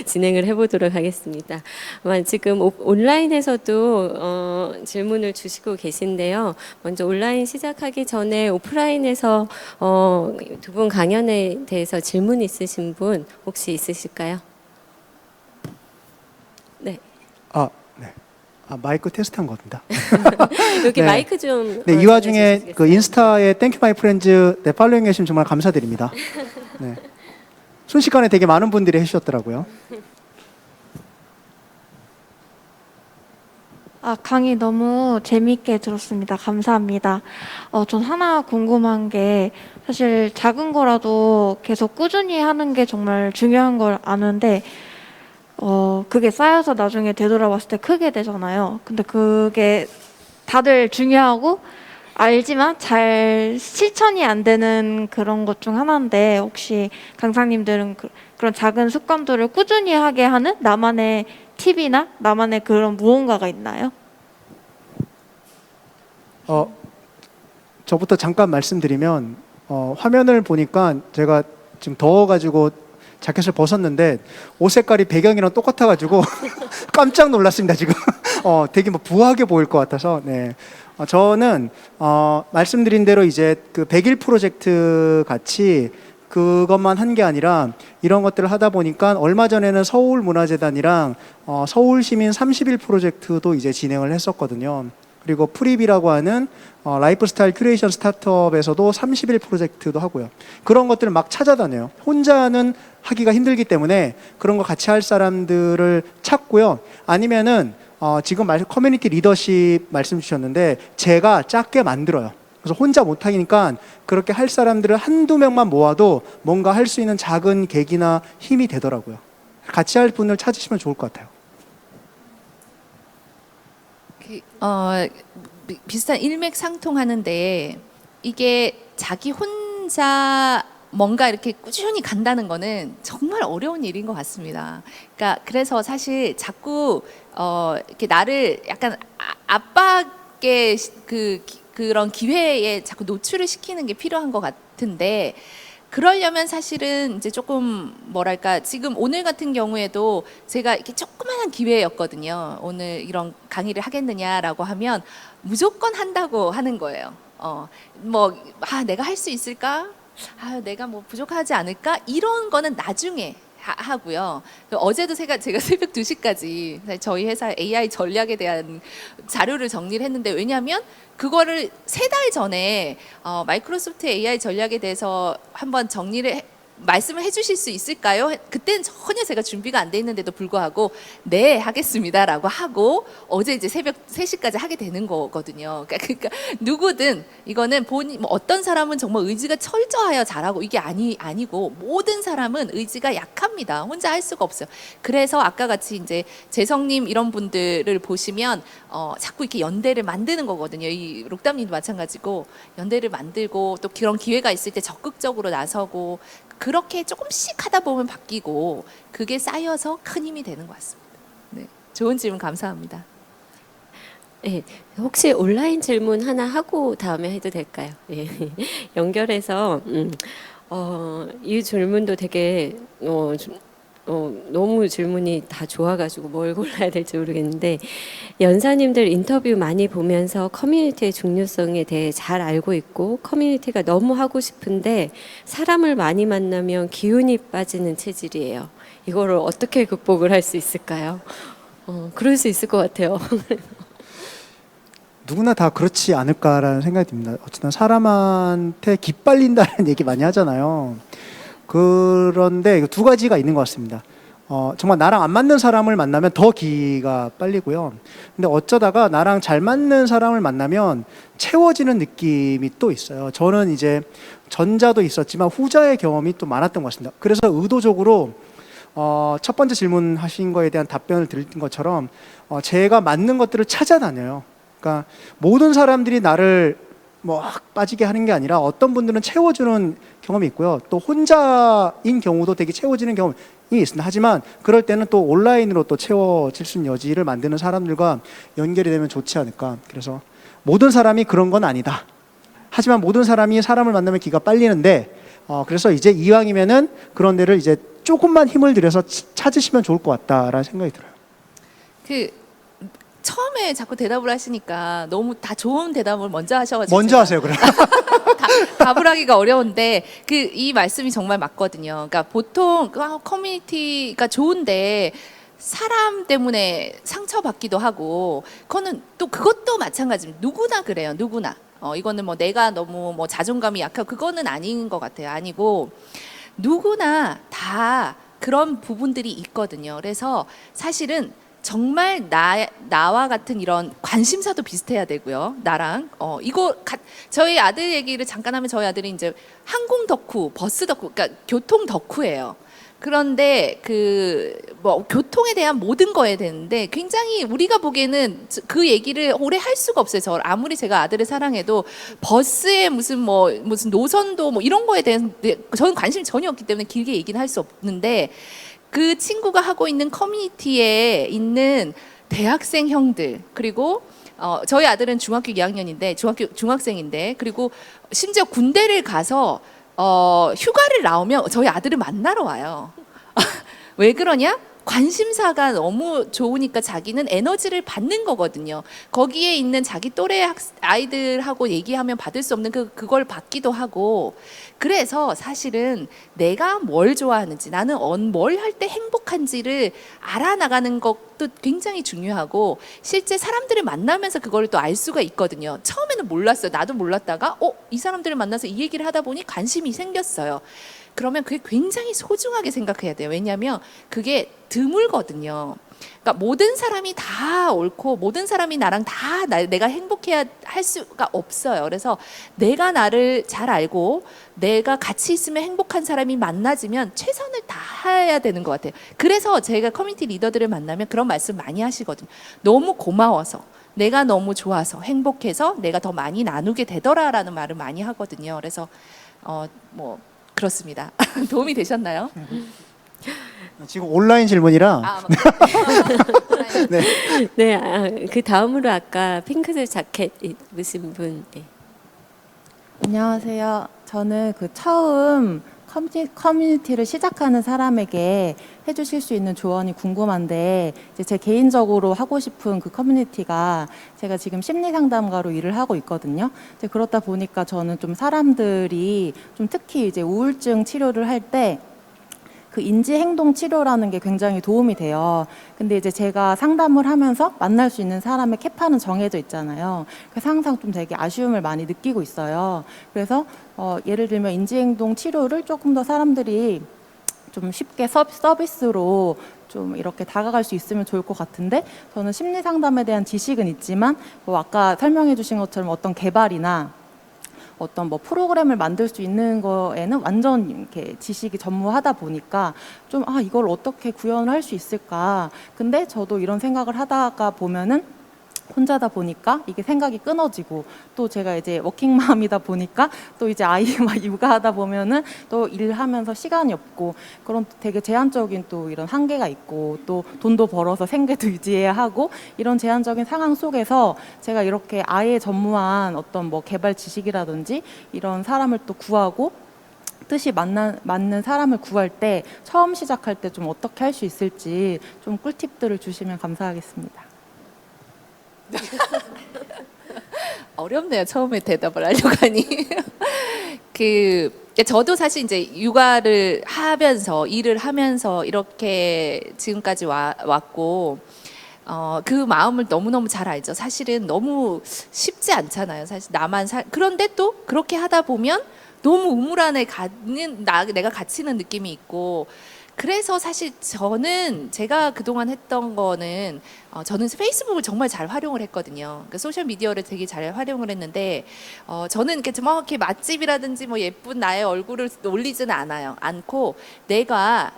진행을 해보도록 하겠습니다. 아마 지금 온라인에서도 질문을 주시고 계신데요. 먼저 온라인 시작하기 전에 오프라인에서 두 분 강연에 대해서 질문 있으신 분 혹시 있으실까요? 네. 네. 마이크 테스트한 겁니다. 여기 네. 마이크 좀. 네, 이 와중에 전해주시겠어요? 그 인스타에 땡큐 마이 프렌즈 네, 팔로잉 해주시면 정말 감사드립니다. 네. 순식간에 되게 많은 분들이 해주셨더라고요. 강의 너무 재미있게 들었습니다. 감사합니다. 전 하나 궁금한 게 사실 작은 거라도 계속 꾸준히 하는 게 정말 중요한 걸 아는데 그게 쌓여서 나중에 되돌아봤을 때 크게 되잖아요. 근데 그게 다들 중요하고 알지만 잘 실천이 안 되는 그런 것 중 하나인데 혹시 강사님들은 그런 작은 습관들을 꾸준히 하게 하는 나만의 팁이나 나만의 그런 무언가가 있나요? 저부터 잠깐 말씀드리면 화면을 보니까 제가 지금 더워가지고 자켓을 벗었는데 옷 색깔이 배경이랑 똑같아가지고 깜짝 놀랐습니다 지금. 되게 뭐 부하게 보일 것 같아서. 네. 저는 말씀드린 대로 이제 그 100일 프로젝트 같이 그것만 한 게 아니라 이런 것들을 하다 보니까 얼마 전에는 서울문화재단이랑 서울시민 30일 프로젝트도 이제 진행을 했었거든요. 그리고 프립이라고 하는 라이프스타일 큐레이션 스타트업에서도 30일 프로젝트도 하고요. 그런 것들을 막 찾아다녀요. 혼자는 하기가 힘들기 때문에 그런 거 같이 할 사람들을 찾고요. 아니면은 지금 커뮤니티 리더십 말씀 주셨는데 제가 작게 만들어요. 그래서 혼자 못하니까 그렇게 할 사람들을 한두 명만 모아도 뭔가 할 수 있는 작은 계기나 힘이 되더라고요. 같이 할 분을 찾으시면 좋을 것 같아요. 비슷한 일맥상통하는데 이게 자기 혼자 뭔가 이렇게 꾸준히 간다는 거는 정말 어려운 일인 것 같습니다. 그러니까 그래서 사실 자꾸 이렇게 나를 약간 압박의 그런 기회에 자꾸 노출을 시키는 게 필요한 것 같은데 그러려면 사실은 이제 조금 뭐랄까 지금 오늘 같은 경우에도 제가 이렇게 조그마한 기회였거든요. 오늘 이런 강의를 하겠느냐라고 하면 무조건 한다고 하는 거예요. 내가 할 수 있을까? 내가 뭐 부족하지 않을까? 이런 거는 나중에 하고요. 어제도 제가 새벽 2시까지 저희 회사 AI 전략에 대한 자료를 정리를 했는데 왜냐하면 그거를 3달 전에 마이크로소프트 AI 전략에 대해서 한번 정리를 말씀을 해주실 수 있을까요? 그때는 전혀 제가 준비가 안 돼 있는데도 불구하고 네 하겠습니다라고 하고 어제 이제 새벽 3시까지 하게 되는 거거든요. 그러니까 누구든 이거는 본인 뭐 어떤 사람은 정말 의지가 철저하여 잘하고 이게 아니고 모든 사람은 의지가 약합니다. 혼자 할 수가 없어요. 그래서 아까 같이 이제 재성님 이런 분들을 보시면 자꾸 이렇게 연대를 만드는 거거든요. 이 록담님도 마찬가지고 연대를 만들고 또 그런 기회가 있을 때 적극적으로 나서고 그렇게 조금씩 하다 보면 바뀌고 그게 쌓여서 큰 힘이 되는 것 같습니다. 네, 좋은 질문 감사합니다. 네, 혹시 온라인 질문 하나 하고 다음에 해도 될까요? 예. 연결해서 이 질문도 되게 너무 질문이 다 좋아가지고 뭘 골라야 될지 모르겠는데 연사님들 인터뷰 많이 보면서 커뮤니티의 중요성에 대해 잘 알고 있고 커뮤니티가 너무 하고 싶은데 사람을 많이 만나면 기운이 빠지는 체질이에요. 이거를 어떻게 극복을 할 수 있을까요? 그럴 수 있을 것 같아요. 누구나 다 그렇지 않을까라는 생각이 듭니다. 어쨌든 사람한테 기빨린다는 얘기 많이 하잖아요. 그런데 두 가지가 있는 것 같습니다. 정말 나랑 안 맞는 사람을 만나면 더 기가 빨리고요. 근데 어쩌다가 나랑 잘 맞는 사람을 만나면 채워지는 느낌이 또 있어요. 저는 이제 전자도 있었지만 후자의 경험이 또 많았던 것 같습니다. 그래서 의도적으로 첫 번째 질문하신 거에 대한 답변을 드린 것처럼 제가 맞는 것들을 찾아다녀요. 그러니까 모든 사람들이 나를 막 빠지게 하는 게 아니라 어떤 분들은 채워주는 경험이 있고요. 또 혼자인 경우도 되게 채워지는 경험이 있습니다. 하지만 그럴 때는 또 온라인으로 또 채워질 수 있는 여지를 만드는 사람들과 연결이 되면 좋지 않을까. 그래서 모든 사람이 그런 건 아니다. 하지만 모든 사람이 사람을 만나면 기가 빨리는데 그래서 이제 이왕이면은 그런 데를 이제 조금만 힘을 들여서 찾으시면 좋을 것 같다라는 생각이 들어요. 처음에 자꾸 대답을 하시니까 너무 다 좋은 대답을 먼저 하셔가지고 먼저 하세요, 그럼. 답을 하기가 어려운데 이 말씀이 정말 맞거든요. 그러니까 보통 커뮤니티가 좋은데 사람 때문에 상처받기도 하고 그것도 마찬가지입니다. 누구나 그래요. 누구나. 이거는 뭐 내가 너무 뭐 자존감이 약하고 그거는 아닌 것 같아요. 아니고 누구나 다 그런 부분들이 있거든요. 그래서 사실은 정말 나와 같은 이런 관심사도 비슷해야 되고요. 나랑 저희 아들 얘기를 잠깐 하면 저희 아들이 이제 항공 덕후, 버스 덕후, 그러니까 교통 덕후예요. 그런데 뭐 교통에 대한 모든 거에 되는데 굉장히 우리가 보기에는 그 얘기를 오래 할 수가 없어요. 아무리 제가 아들을 사랑해도 버스에 무슨 노선도 뭐 이런 거에 대해서 저는 관심이 전혀 없기 때문에 길게 얘기는 할 수 없는데 그 친구가 하고 있는 커뮤니티에 있는 대학생 형들 그리고 저희 아들은 중학교 2학년인데 중학생인데 그리고 심지어 군대를 가서 휴가를 나오면 저희 아들을 만나러 와요. 왜 그러냐? 관심사가 너무 좋으니까 자기는 에너지를 받는 거거든요. 거기에 있는 자기 또래 아이들하고 얘기하면 받을 수 없는 그걸 받기도 하고 그래서 사실은 내가 뭘 좋아하는지 나는 뭘 할 때 행복한지를 알아나가는 것도 굉장히 중요하고 실제 사람들을 만나면서 그걸 또 알 수가 있거든요. 처음에는 몰랐어요. 나도 몰랐다가 이 사람들을 만나서 이 얘기를 하다 보니 관심이 생겼어요. 그러면 그게 굉장히 소중하게 생각해야 돼요. 왜냐하면 그게 드물거든요. 그러니까 모든 사람이 다 옳고 모든 사람이 나랑 다 내가 행복해야 할 수가 없어요. 그래서 내가 나를 잘 알고 내가 같이 있으면 행복한 사람이 만나지면 최선을 다해야 되는 것 같아요. 그래서 제가 커뮤니티 리더들을 만나면 그런 말씀 많이 하시거든요. 너무 고마워서 내가 너무 좋아서 행복해서 내가 더 많이 나누게 되더라라는 말을 많이 하거든요. 그래서 그렇습니다. 도움이 되셨나요? 지금 온라인 질문이라 네, 그 다음으로 아까 핑크색 자켓 입으신 분. 네. 안녕하세요. 저는 처음 커뮤니티를 시작하는 사람에게 해주실 수 있는 조언이 궁금한데 이제 제 개인적으로 하고 싶은 그 커뮤니티가 제가 지금 심리상담가로 일을 하고 있거든요. 이제 그렇다 보니까 저는 좀 사람들이 좀 특히 이제 우울증 치료를 할 때 그 인지행동 치료라는 게 굉장히 도움이 돼요. 근데 이제 제가 상담을 하면서 만날 수 있는 사람의 캐파는 정해져 있잖아요. 그래서 항상 좀 되게 아쉬움을 많이 느끼고 있어요. 그래서 예를 들면 인지행동 치료를 조금 더 사람들이 좀 쉽게 서비스로 좀 이렇게 다가갈 수 있으면 좋을 것 같은데, 저는 심리 상담에 대한 지식은 있지만 뭐 아까 설명해 주신 것처럼 어떤 개발이나 어떤 뭐 프로그램을 만들 수 있는 거에는 완전 이렇게 지식이 전무하다 보니까 좀 이걸 어떻게 구현을 할 수 있을까. 근데 저도 이런 생각을 하다가 보면은 혼자다 보니까 이게 생각이 끊어지고, 또 제가 이제 워킹맘이다 보니까 또 이제 아이 막 육아하다 보면은 또 일하면서 시간이 없고, 그런 되게 제한적인 또 이런 한계가 있고, 또 돈도 벌어서 생계도 유지해야 하고, 이런 제한적인 상황 속에서 제가 이렇게 아예 전무한 어떤 뭐 개발 지식이라든지 이런 사람을 또 구하고 뜻이 맞는 사람을 구할 때 처음 시작할 때 좀 어떻게 할 수 있을지 좀 꿀팁들을 주시면 감사하겠습니다. 어렵네요. 처음에 대답을 하려고 하니. 저도 사실 이제 육아를 하면서 일을 하면서 이렇게 지금까지 왔고, 그 마음을 너무너무 잘 알죠. 사실은 너무 쉽지 않잖아요. 사실 그런데 또 그렇게 하다 보면 너무 우물 안에 내가 갇히는 느낌이 있고, 그래서 사실 제가 그동안 했던 거는 저는 페이스북을 정말 잘 활용을 했거든요. 그러니까 소셜 미디어를 되게 잘 활용을 했는데 저는 이렇게 정확히 맛집이라든지 뭐 예쁜 나의 얼굴을 올리지는 않고 내가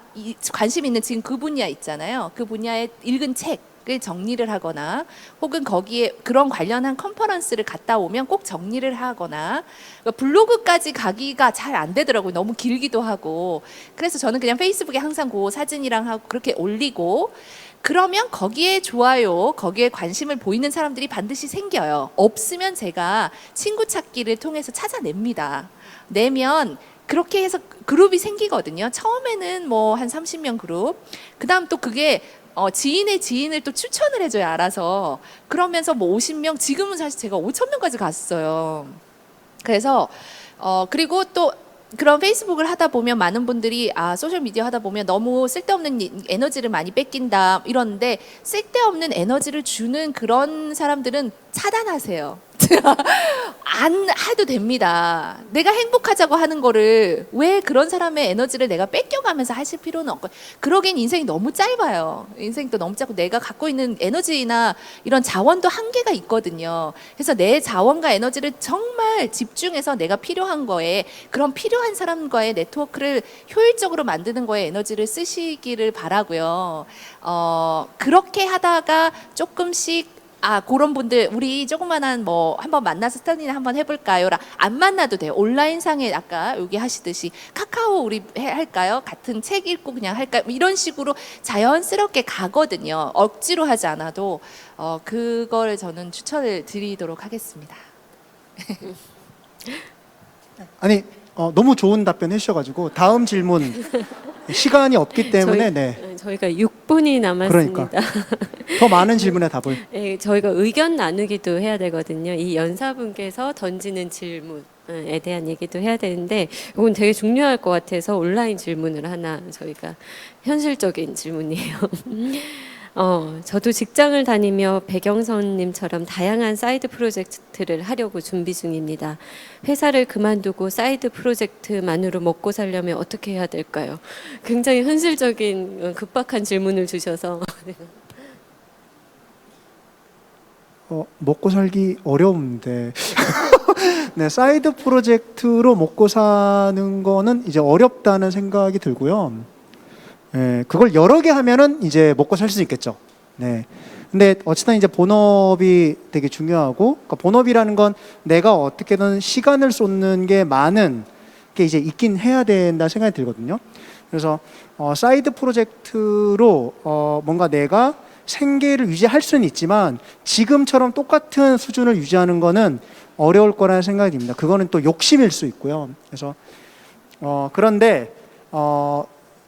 관심 있는 지금 그 분야 있잖아요. 그 분야에 읽은 책을 정리를 하거나, 혹은 거기에 그런 관련한 컨퍼런스를 갔다 오면 꼭 정리를 하거나, 그러니까 블로그까지 가기가 잘 안 되더라고요. 너무 길기도 하고. 그래서 저는 그냥 페이스북에 항상 그 사진이랑 하고 그렇게 올리고, 그러면 거기에 좋아요, 거기에 관심을 보이는 사람들이 반드시 생겨요. 없으면 제가 친구 찾기를 통해서 찾아냅니다. 내면 그렇게 해서 그룹이 생기거든요. 처음에는 뭐 한 30명 그룹, 그 다음 또 그게 지인의 지인을 또 추천을 해줘요, 알아서. 그러면서 뭐 50명, 지금은 사실 제가 5,000명까지 갔어요. 그래서 그리고 또 그런 페이스북을 하다 보면 많은 분들이 소셜미디어 하다 보면 너무 쓸데없는 에너지를 많이 뺏긴다 이러는데, 쓸데없는 에너지를 주는 그런 사람들은 차단하세요. 안 해도 됩니다. 내가 행복하자고 하는 거를 왜 그런 사람의 에너지를 내가 뺏겨가면서 하실 필요는 없고, 그러기엔 인생이 너무 짧아요. 인생도 너무 짧고 내가 갖고 있는 에너지나 이런 자원도 한계가 있거든요. 그래서 내 자원과 에너지를 정말 집중해서 내가 필요한 거에, 그런 필요한 사람과의 네트워크를 효율적으로 만드는 거에 에너지를 쓰시기를 바라고요. 그렇게 하다가 조금씩 그런 분들, 우리 조그만한 뭐 한번 만나서 스터디나 한번 해볼까요? 안 만나도 돼요. 온라인상에 아까 여기 하시듯이 카카오 우리 할까요? 같은 책 읽고 그냥 할까요? 이런 식으로 자연스럽게 가거든요. 억지로 하지 않아도. 그걸 저는 추천을 드리도록 하겠습니다. 아니 너무 좋은 답변 해주셔가지고 다음 질문 시간이 없기 때문에 저희가 6분이 남았습니다. 그러니까 더 많은 질문에 답을. 네, 저희가 의견 나누기도 해야 되거든요. 이 연사분께서 던지는 질문에 대한 얘기도 해야 되는데, 이건 되게 중요할 것 같아서 온라인 질문을 하나, 저희가 현실적인 질문이에요. 저도 직장을 다니며 백영선님처럼 다양한 사이드 프로젝트를 하려고 준비 중입니다. 회사를 그만두고 사이드 프로젝트만으로 먹고 살려면 어떻게 해야 될까요? 굉장히 현실적인 급박한 질문을 주셔서. 먹고 살기 어려운데 네, 사이드 프로젝트로 먹고 사는 거는 이제 어렵다는 생각이 들고요. 네, 그걸 여러 개 하면은 이제 먹고 살 수 있겠죠. 네. 근데 어쨌든 이제 본업이 되게 중요하고, 그러니까 본업이라는 건 내가 어떻게든 시간을 쏟는 게 많은 게 이제 있긴 해야 된다 생각이 들거든요. 그래서 사이드 프로젝트로 뭔가 내가 생계를 유지할 수는 있지만 지금처럼 똑같은 수준을 유지하는 거는 어려울 거라는 생각이 듭니다. 그거는 또 욕심일 수 있고요. 그래서 그런데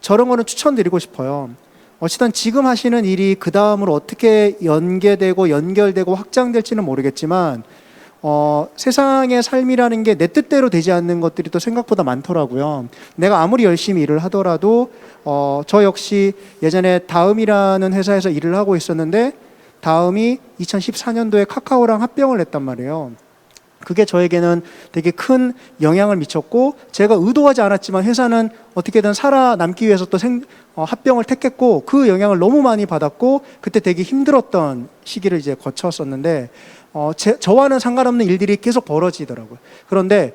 저런 거는 추천드리고 싶어요. 어쨌든 지금 하시는 일이 그 다음으로 어떻게 연계되고 연결되고 확장될지는 모르겠지만 세상의 삶이라는 게 내 뜻대로 되지 않는 것들이 또 생각보다 많더라고요. 내가 아무리 열심히 일을 하더라도 저 역시 예전에 다음이라는 회사에서 일을 하고 있었는데 다음이 2014년도에 카카오랑 합병을 했단 말이에요. 그게 저에게는 되게 큰 영향을 미쳤고 제가 의도하지 않았지만 회사는 어떻게든 살아남기 위해서 또 합병을 택했고 그 영향을 너무 많이 받았고 그때 되게 힘들었던 시기를 이제 거쳤었는데 저와는 상관없는 일들이 계속 벌어지더라고요. 그런데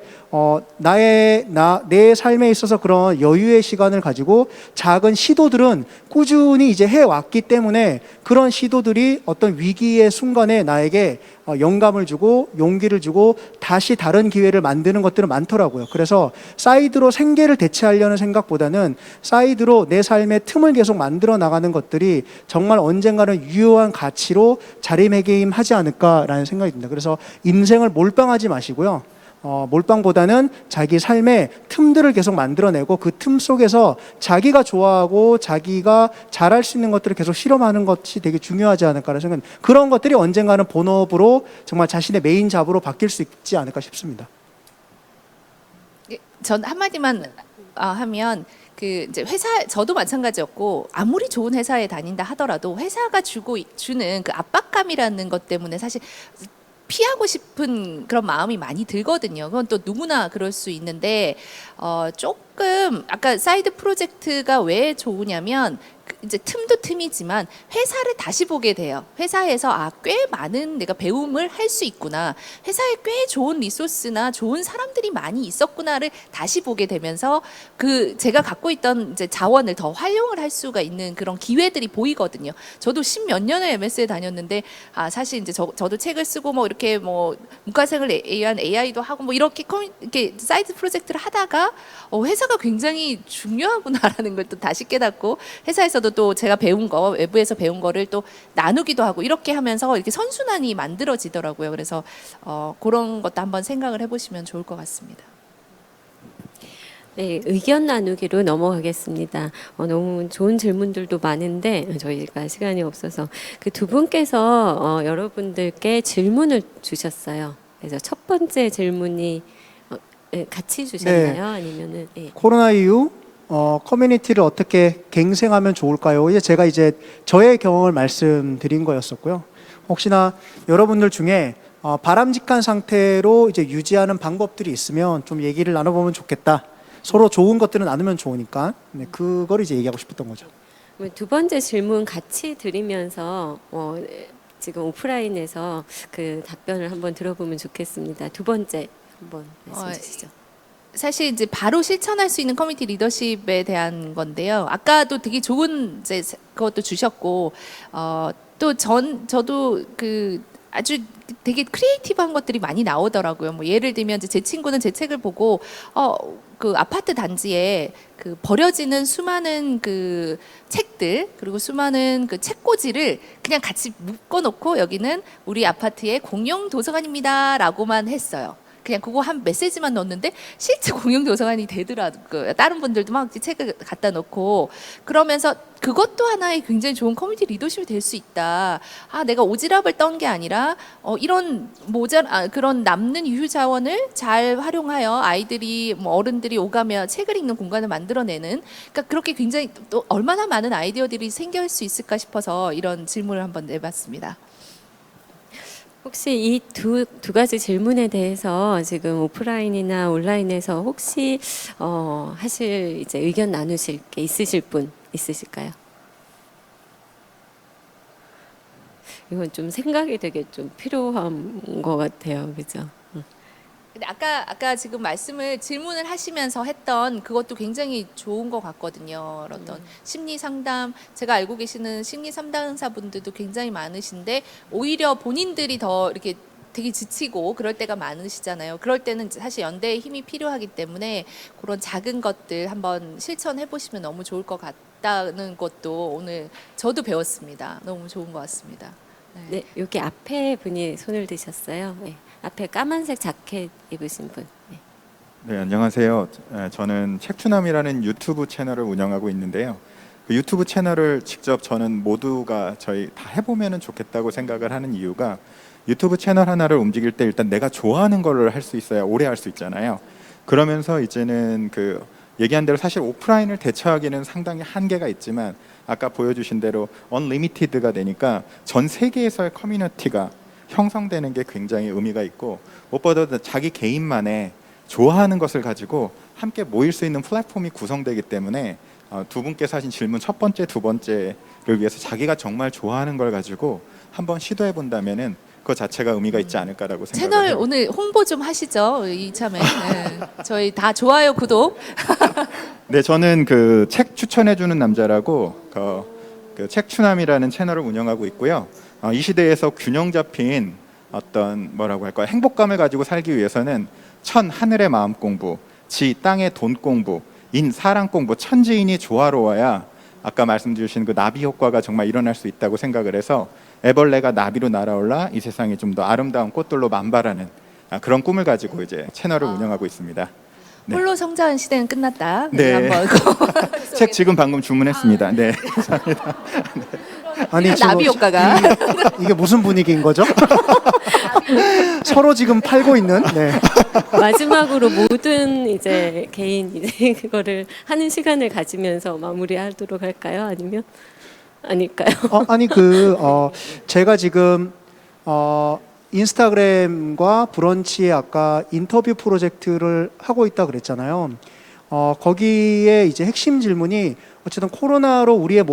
내 삶에 있어서 그런 여유의 시간을 가지고 작은 시도들은 꾸준히 이제 해왔기 때문에 그런 시도들이 어떤 위기의 순간에 나에게 영감을 주고 용기를 주고 다시 다른 기회를 만드는 것들은 많더라고요. 그래서 사이드로 생계를 대체하려는 생각보다는 사이드로 내 삶의 틈을 계속 만들어 나가는 것들이 정말 언젠가는 유효한 가치로 자리매김하지 않을까라는 생각이 듭니다. 그래서 인생을 몰빵하지 마시고요. 몰빵보다는 자기 삶의 틈들을 계속 만들어내고 그 틈 속에서 자기가 좋아하고 자기가 잘할 수 있는 것들을 계속 실험하는 것이 되게 중요하지 않을까라는 생각은 그런 것들이 언젠가는 본업으로 정말 자신의 메인 잡으로 바뀔 수 있지 않을까 싶습니다. 전 한마디만 하면 그 이제 회사 저도 마찬가지였고 아무리 좋은 회사에 다닌다 하더라도 회사가 주는 그 압박감이라는 것 때문에 사실 피하고 싶은 그런 마음이 많이 들거든요. 그건 또 누구나 그럴 수 있는데 조금 아까 사이드 프로젝트가 왜 좋으냐면 이제 틈도 틈이지만 회사를 다시 보게 돼요. 회사에서 꽤 많은 내가 배움을 할 수 있구나. 회사에 꽤 좋은 리소스나 좋은 사람들이 많이 있었구나를 다시 보게 되면서 그 제가 갖고 있던 이제 자원을 더 활용을 할 수가 있는 그런 기회들이 보이거든요. 저도 십몇 년을 MS에 다녔는데 사실 이제 저도 책을 쓰고 뭐 이렇게 뭐 문과생을 위한 AI도 하고 뭐 이렇게 사이드 프로젝트를 하다가 회사가 굉장히 중요하구나라는 걸 또 다시 깨닫고 회사에서도 또 제가 배운 거 외부에서 배운 거를 또 나누기도 하고 이렇게 하면서 이렇게 선순환이 만들어지더라고요. 그래서 그런 것도 한번 생각을 해보시면 좋을 것 같습니다. 네, 의견 나누기로 넘어가겠습니다. 너무 좋은 질문들도 많은데 저희가 시간이 없어서 그 두 분께서 여러분들께 질문을 주셨어요. 그래서 첫 번째 질문이 같이 주셨나요? 아니면은 코로나 이후 커뮤니티를 어떻게 갱생하면 좋을까요? 제가 저의 경험을 말씀드린 거였었고요. 혹시나 여러분들 중에 바람직한 상태로 유지하는 방법들이 있으면 좀 얘기를 나눠보면 좋겠다. 서로 좋은 것들은 나누면 좋으니까. 네, 그걸 얘기하고 싶었던 거죠. 두 번째 질문 같이 드리면서 지금 오프라인에서 그 답변을 한번 들어보면 좋겠습니다. 두 번째 한번 말씀 주시죠. 사실 이제 바로 실천할 수 있는 커뮤니티 리더십에 대한 건데요. 아까도 되게 좋은 이제 그것도 주셨고 또 저도 그 아주 되게 크리에이티브한 것들이 많이 나오더라고요. 뭐 예를 들면 이제 제 친구는 제 책을 보고 그 아파트 단지에 그 버려지는 수많은 그 책들 그리고 수많은 그 책꽂이를 그냥 같이 묶어놓고 여기는 우리 아파트의 공용 도서관입니다라고만 했어요. 그냥 그거 한 메시지만 넣었는데 실제 공용 도서관이 되더라고요. 다른 분들도 막 책을 갖다 놓고 그러면서 그것도 하나의 굉장히 좋은 커뮤니티 리더십이 될 수 있다. 내가 오지랖을 떤 게 아니라 이런 그런 남는 유휴 자원을 잘 활용하여 아이들이 뭐 어른들이 오가며 책을 읽는 공간을 만들어내는 그러니까 그렇게 굉장히 또 얼마나 많은 아이디어들이 생길 수 있을까 싶어서 이런 질문을 한번 내봤습니다. 혹시 이 두 가지 질문에 대해서 지금 오프라인이나 온라인에서 혹시 하실 의견 나누실 게 있으실 분 있으실까요? 이건 좀 생각이 되게 좀 필요한 것 같아요, 그죠? 근데 아까 지금 질문을 하시면서 했던 그것도 굉장히 좋은 것 같거든요. 어떤 심리 상담 제가 알고 계시는 심리 상담사분들도 굉장히 많으신데 오히려 본인들이 더 이렇게 되게 지치고 그럴 때가 많으시잖아요. 그럴 때는 사실 연대의 힘이 필요하기 때문에 그런 작은 것들 한번 실천해 보시면 너무 좋을 것 같다는 것도 오늘 저도 배웠습니다. 너무 좋은 것 같습니다. 네, 여기 앞에 분이 손을 드셨어요. 네. 앞에 까만색 자켓 입으신 분. 네. 네, 안녕하세요. 저는 책투남이라는 유튜브 채널을 운영하고 있는데요. 그 유튜브 채널을 직접 저는 모두가 저희 다 해보면 좋겠다고 생각을 하는 이유가 유튜브 채널 하나를 움직일 때 일단 내가 좋아하는 거를 할 수 있어야 오래 할 수 있잖아요. 그러면서 이제는 그 얘기한 대로 사실 오프라인을 대처하기는 상당히 한계가 있지만 아까 보여주신 대로 언리미티드가 되니까 전 세계에서의 커뮤니티가 형성되는 게 굉장히 의미가 있고, 무엇보다 자기 개인만의 좋아하는 것을 가지고 함께 모일 수 있는 플랫폼이 구성되기 때문에 두 분께서 하신 질문 첫 번째, 두 번째를 위해서 자기가 정말 좋아하는 걸 가지고 한번 시도해 본다면은 그 자체가 의미가 있지 않을까라고 생각을 채널 해요. 오늘 홍보 좀 하시죠. 이참에 네. 저희 다 좋아요, 구독. 네, 저는 그 책 추천해 주는 남자라고 그 책추남이라는 채널을 운영하고 있고요. 이 시대에서 균형 잡힌 어떤 뭐라고 할까요? 행복감을 가지고 살기 위해서는 천 하늘의 마음 공부, 지 땅의 돈 공부, 인 사랑 공부, 천지인이 조화로워야 아까 말씀 주신 그 나비 효과가 정말 일어날 수 있다고 생각을 해서 애벌레가 나비로 날아올라 이 세상이 좀 더 아름다운 꽃들로 만발하는 그런 꿈을 가지고 이제 채널을 운영하고 있습니다. 네. 홀로 성장한 시대는 끝났다. 네. 한번 책 지금 방금 주문했습니다. 네. 아니 지금 나비 효과가. 이게 무슨 분위기인 거죠? 서로 지금 팔고 있는. 네. 마지막으로 모든 이제 개인 이제 그거를 하는 시간을 가지면서 마무리하도록 할까요? 아니면 아닐까요? 아니 제가 지금 인스타그램과 브런치의 아까 인터뷰 프로젝트를 하고 있다 그랬잖아요. 거기에 이제 핵심 질문이 어쨌든 코로나로 우리의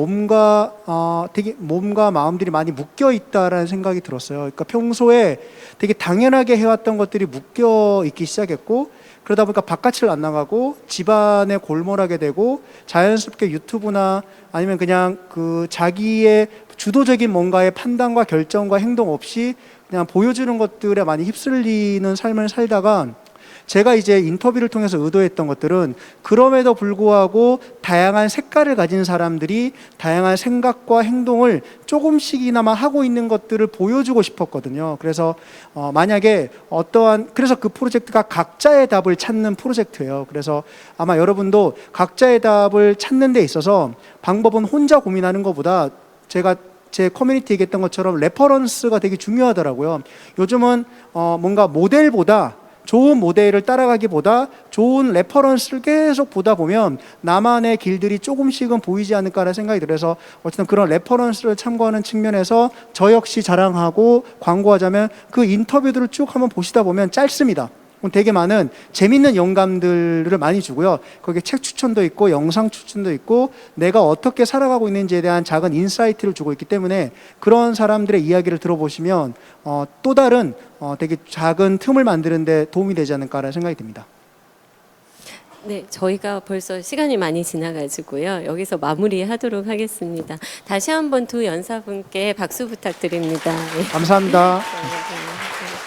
되게 몸과 마음들이 많이 묶여 있다라는 생각이 들었어요. 그러니까 평소에 되게 당연하게 해왔던 것들이 묶여 있기 시작했고, 그러다 보니까 바깥을 안 나가고 집안에 골몰하게 되고 자연스럽게 유튜브나 아니면 그냥 그 자기의 주도적인 뭔가의 판단과 결정과 행동 없이 그냥 보여주는 것들에 많이 휩쓸리는 삶을 살다가, 제가 이제 인터뷰를 통해서 의도했던 것들은 그럼에도 불구하고 다양한 색깔을 가진 사람들이 다양한 생각과 행동을 조금씩이나마 하고 있는 것들을 보여주고 싶었거든요. 그래서 만약에 그래서 그 프로젝트가 각자의 답을 찾는 프로젝트예요. 그래서 아마 여러분도 각자의 답을 찾는 데 있어서 방법은 혼자 고민하는 것보다 제가 제 커뮤니티 얘기했던 것처럼 레퍼런스가 되게 중요하더라고요. 요즘은 뭔가 모델보다 좋은 모델을 따라가기보다 좋은 레퍼런스를 계속 보다 보면 나만의 길들이 조금씩은 보이지 않을까라는 생각이 들어서 어쨌든 그런 레퍼런스를 참고하는 측면에서 저 역시 자랑하고 광고하자면 그 인터뷰들을 쭉 한번 보시다 보면 짧습니다. 되게 많은 재밌는 영감들을 많이 주고요. 거기에 책 추천도 있고 영상 추천도 있고 내가 어떻게 살아가고 있는지에 대한 작은 인사이트를 주고 있기 때문에 그런 사람들의 이야기를 들어보시면 또 다른 되게 작은 틈을 만드는 데 도움이 되지 않을까라는 생각이 듭니다. 네, 저희가 벌써 시간이 많이 지나가지고요. 여기서 마무리하도록 하겠습니다. 다시 한번 두 연사분께 박수 부탁드립니다. 네. 감사합니다. 네, 네, 네.